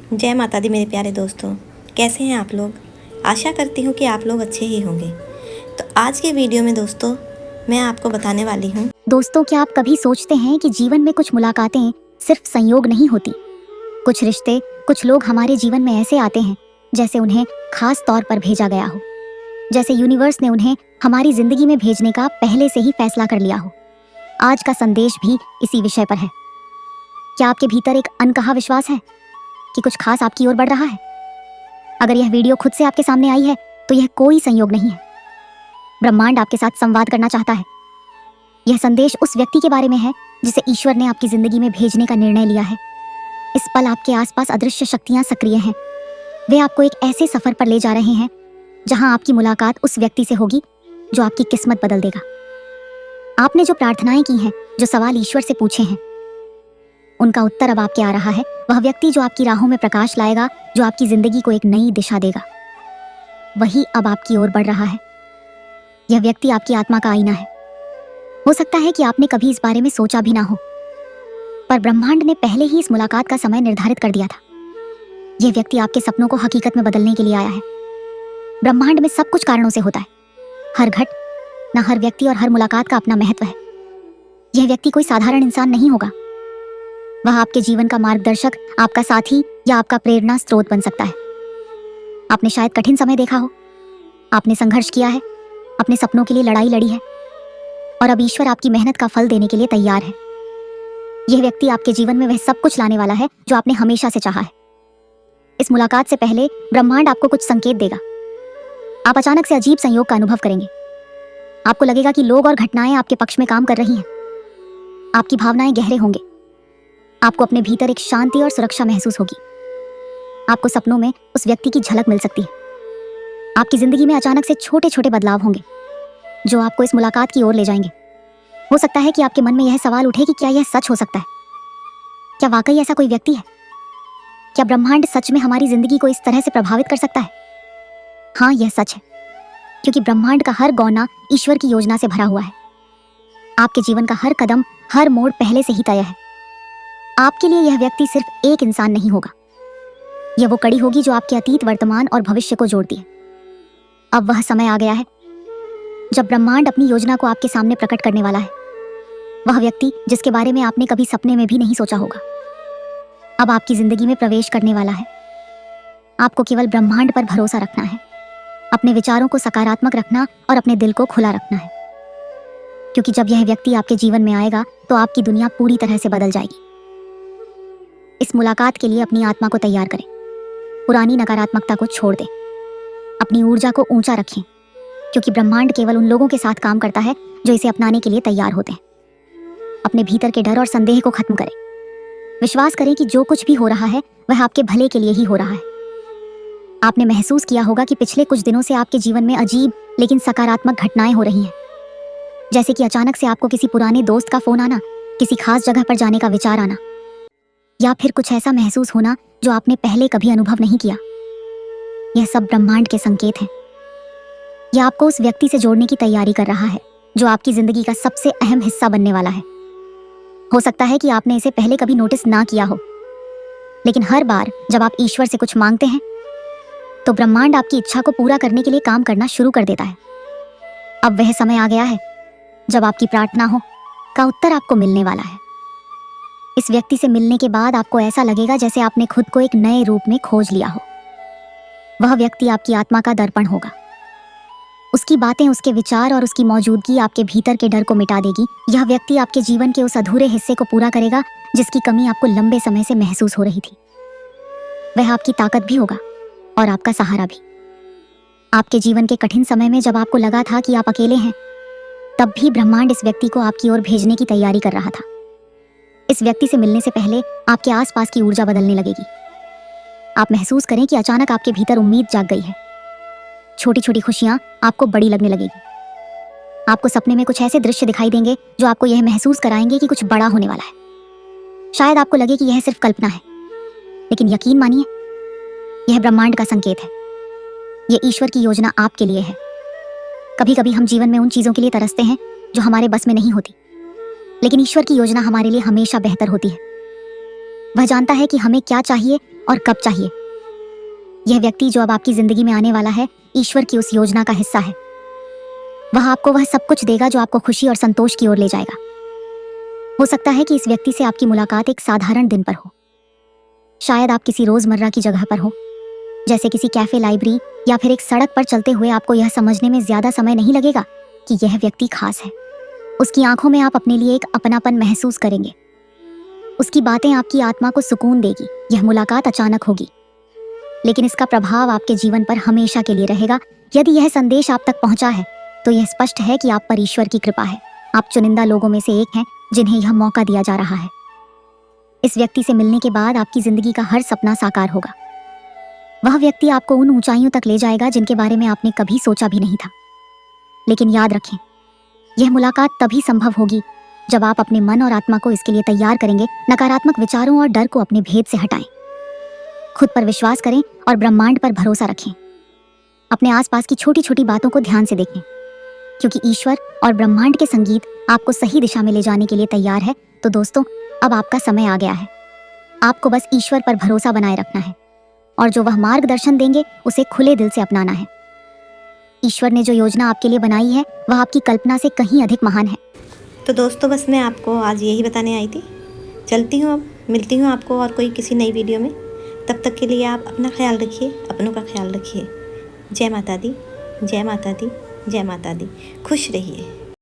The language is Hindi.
जय माता दी मेरे प्यारे दोस्तों, कैसे हैं आप लोग। आशा करती हूँ कि आप लोग अच्छे ही होंगे। तो आज के वीडियो में दोस्तों मैं आपको बताने वाली हूँ। दोस्तों, क्या आप कभी सोचते हैं कि जीवन में कुछ मुलाकातें सिर्फ संयोग नहीं होती। कुछ रिश्ते, कुछ लोग हमारे जीवन में ऐसे आते हैं जैसे उन्हें खास तौर पर भेजा गया हो, जैसे यूनिवर्स ने उन्हें हमारी जिंदगी में भेजने का पहले से ही फैसला कर लिया हो। आज का संदेश भी इसी विषय पर है। क्या आपके भीतर एक अनकहा विश्वास है कि कुछ खास आपकी ओर बढ़ रहा है? अगर यह वीडियो खुद से आपके सामने आई है तो यह कोई संयोग नहीं है। ब्रह्मांड आपके साथ संवाद करना चाहता है। यह संदेश उस व्यक्ति के बारे में है जिसे ईश्वर ने आपकी जिंदगी में भेजने का निर्णय लिया है। इस पल आपके आसपास अदृश्य शक्तियां सक्रिय हैं। वे आपको एक ऐसे सफर पर ले जा रहे हैं जहां आपकी मुलाकात उस व्यक्ति से होगी जो आपकी किस्मत बदल देगा। आपने जो प्रार्थनाएं की हैं, जो सवाल ईश्वर से पूछे हैं, उनका उत्तर अब आपके आ रहा है। वह व्यक्ति जो आपकी राहों में प्रकाश लाएगा, जो आपकी जिंदगी को एक नई दिशा देगा, वही अब आपकी ओर बढ़ रहा है। यह व्यक्ति आपकी आत्मा का आईना है। हो सकता है कि आपने कभी इस बारे में सोचा भी ना हो, पर ब्रह्मांड ने पहले ही इस मुलाकात का समय निर्धारित कर दिया था। यह व्यक्ति आपके सपनों को हकीकत में बदलने के लिए आया है। ब्रह्मांड में सब कुछ कारणों से होता है। हर घटना, हर व्यक्ति और हर मुलाकात का अपना महत्व है। यह व्यक्ति कोई साधारण इंसान नहीं होगा। वह आपके जीवन का मार्गदर्शक, आपका साथी या आपका प्रेरणा स्रोत बन सकता है। आपने शायद कठिन समय देखा हो, आपने संघर्ष किया है, अपने सपनों के लिए लड़ाई लड़ी है, और अब ईश्वर आपकी मेहनत का फल देने के लिए तैयार है। यह व्यक्ति आपके जीवन में वह सब कुछ लाने वाला है जो आपने हमेशा से चाहा है। इस मुलाकात से पहले ब्रह्मांड आपको कुछ संकेत देगा। आप अचानक से अजीब संयोग का अनुभव करेंगे। आपको लगेगा कि लोग और घटनाएं आपके पक्ष में काम कर रही हैं। आपकी भावनाएं गहरे होंगे। आपको अपने भीतर एक शांति और सुरक्षा महसूस होगी। आपको सपनों में उस व्यक्ति की झलक मिल सकती है। आपकी जिंदगी में अचानक से छोटे छोटे बदलाव होंगे जो आपको इस मुलाकात की ओर ले जाएंगे। हो सकता है कि आपके मन में यह सवाल उठे कि क्या यह सच हो सकता है? क्या वाकई ऐसा कोई व्यक्ति है? क्या ब्रह्मांड सच में हमारी जिंदगी को इस तरह से प्रभावित कर सकता है? हाँ, यह सच है, क्योंकि ब्रह्मांड का हर गौना ईश्वर की योजना से भरा हुआ है। आपके जीवन का हर कदम, हर मोड़ पहले से ही तय है। आपके लिए यह व्यक्ति सिर्फ एक इंसान नहीं होगा। यह वो कड़ी होगी जो आपके अतीत, वर्तमान और भविष्य को जोड़ती है। अब वह समय आ गया है जब ब्रह्मांड अपनी योजना को आपके सामने प्रकट करने वाला है। वह व्यक्ति जिसके बारे में आपने कभी सपने में भी नहीं सोचा होगा, अब आपकी जिंदगी में प्रवेश करने वाला है। आपको केवल ब्रह्मांड पर भरोसा रखना है, अपने विचारों को सकारात्मक रखना और अपने दिल को खुला रखना है, क्योंकि जब यह व्यक्ति आपके जीवन में आएगा तो आपकी दुनिया पूरी तरह से बदल जाएगी। इस मुलाकात के लिए अपनी आत्मा को तैयार करें। पुरानी नकारात्मकता को छोड़ दें। अपनी ऊर्जा को ऊंचा रखें, क्योंकि ब्रह्मांड केवल उन लोगों के साथ काम करता है जो इसे अपनाने के लिए तैयार होते हैं। अपने भीतर के डर और संदेह को खत्म करें। विश्वास करें कि जो कुछ भी हो रहा है वह आपके भले के लिए ही हो रहा है। आपने महसूस किया होगा कि पिछले कुछ दिनों से आपके जीवन में अजीब लेकिन सकारात्मक घटनाएं हो रही हैं। जैसे कि अचानक से आपको किसी पुराने दोस्त का फोन आना, किसी खास जगह पर जाने का विचार आना, या फिर कुछ ऐसा महसूस होना जो आपने पहले कभी अनुभव नहीं किया। यह सब ब्रह्मांड के संकेत हैं। यह आपको उस व्यक्ति से जोड़ने की तैयारी कर रहा है जो आपकी जिंदगी का सबसे अहम हिस्सा बनने वाला है। हो सकता है कि आपने इसे पहले कभी नोटिस ना किया हो, लेकिन हर बार जब आप ईश्वर से कुछ मांगते हैं तो ब्रह्मांड आपकी इच्छा को पूरा करने के लिए काम करना शुरू कर देता है। अब वह समय आ गया है जब आपकी प्रार्थना का उत्तर आपको मिलने वाला है। इस व्यक्ति से मिलने के बाद आपको ऐसा लगेगा जैसे आपने खुद को एक नए रूप में खोज लिया हो। वह व्यक्ति आपकी आत्मा का दर्पण होगा। उसकी बातें, उसके विचार और उसकी मौजूदगी आपके भीतर के डर को मिटा देगी। यह व्यक्ति आपके जीवन के उस अधूरे हिस्से को पूरा करेगा जिसकी कमी आपको लंबे समय से महसूस हो रही थी। वह आपकी ताकत भी होगा और आपका सहारा भी। आपके जीवन के कठिन समय में जब आपको लगा था कि आप अकेले हैं, तब भी ब्रह्मांड इस व्यक्ति को आपकी ओर भेजने की तैयारी कर रहा था। इस व्यक्ति से मिलने से पहले आपके आसपास की ऊर्जा बदलने लगेगी। आप महसूस करें कि अचानक आपके भीतर उम्मीद जाग गई है। छोटी छोटी खुशियां आपको बड़ी लगने लगेगी। आपको सपने में कुछ ऐसे दृश्य दिखाई देंगे जो आपको यह महसूस कराएंगे कि कुछ बड़ा होने वाला है। शायद आपको लगे कि यह सिर्फ कल्पना है, लेकिन यकीन मानिए, यह ब्रह्मांड का संकेत है। यह ईश्वर की योजना आपके लिए है। कभी कभी हम जीवन में उन चीजों के लिए तरसते हैं जो हमारे बस में नहीं होती, लेकिन ईश्वर की योजना हमारे लिए हमेशा बेहतर होती है। वह जानता है कि हमें क्या चाहिए और कब चाहिए। यह व्यक्ति जो अब आपकी जिंदगी में आने वाला है, ईश्वर की उस योजना का हिस्सा है। वह आपको वह सब कुछ देगा जो आपको खुशी और संतोष की ओर ले जाएगा। हो सकता है कि इस व्यक्ति से आपकी मुलाकात एक साधारण दिन पर हो, शायद आप किसी रोजमर्रा की जगह पर हो, जैसे किसी कैफे, लाइब्रेरी या फिर एक सड़क पर चलते हुए। आपको यह समझने में ज्यादा समय नहीं लगेगा कि यह व्यक्ति खास है। उसकी आंखों में आप अपने लिए एक अपनापन महसूस करेंगे। उसकी बातें आपकी आत्मा को सुकून देगी। यह मुलाकात अचानक होगी, लेकिन इसका प्रभाव आपके जीवन पर हमेशा के लिए रहेगा। यदि यह संदेश आप तक पहुंचा है तो यह स्पष्ट है कि आप पर ईश्वर की कृपा है। आप चुनिंदा लोगों में से एक हैं जिन्हें यह मौका दिया जा रहा है। इस व्यक्ति से मिलने के बाद आपकी जिंदगी का हर सपना साकार होगा। वह व्यक्ति आपको उन ऊंचाइयों तक ले जाएगा जिनके बारे में आपने कभी सोचा भी नहीं था। लेकिन याद रखें, यह मुलाकात तभी संभव होगी जब आप अपने मन और आत्मा को इसके लिए तैयार करेंगे। नकारात्मक विचारों और डर को अपने भेद से हटाएं, खुद पर विश्वास करें और ब्रह्मांड पर भरोसा रखें। अपने आसपास की छोटी छोटी बातों को ध्यान से देखें, क्योंकि ईश्वर और ब्रह्मांड के संगीत आपको सही दिशा में ले जाने के लिए तैयार है। तो दोस्तों, अब आपका समय आ गया है। आपको बस ईश्वर पर भरोसा बनाए रखना है और जो वह मार्गदर्शन देंगे उसे खुले दिल से अपनाना है। ईश्वर ने जो योजना आपके लिए बनाई है वह आपकी कल्पना से कहीं अधिक महान है। तो दोस्तों, बस मैं आपको आज यही बताने आई थी। चलती हूँ, अब मिलती हूँ आपको और कोई किसी नई वीडियो में। तब तक के लिए आप अपना ख्याल रखिए, अपनों का ख्याल रखिए। जय माता दी, जय माता दी, जय माता दी। खुश रहिए।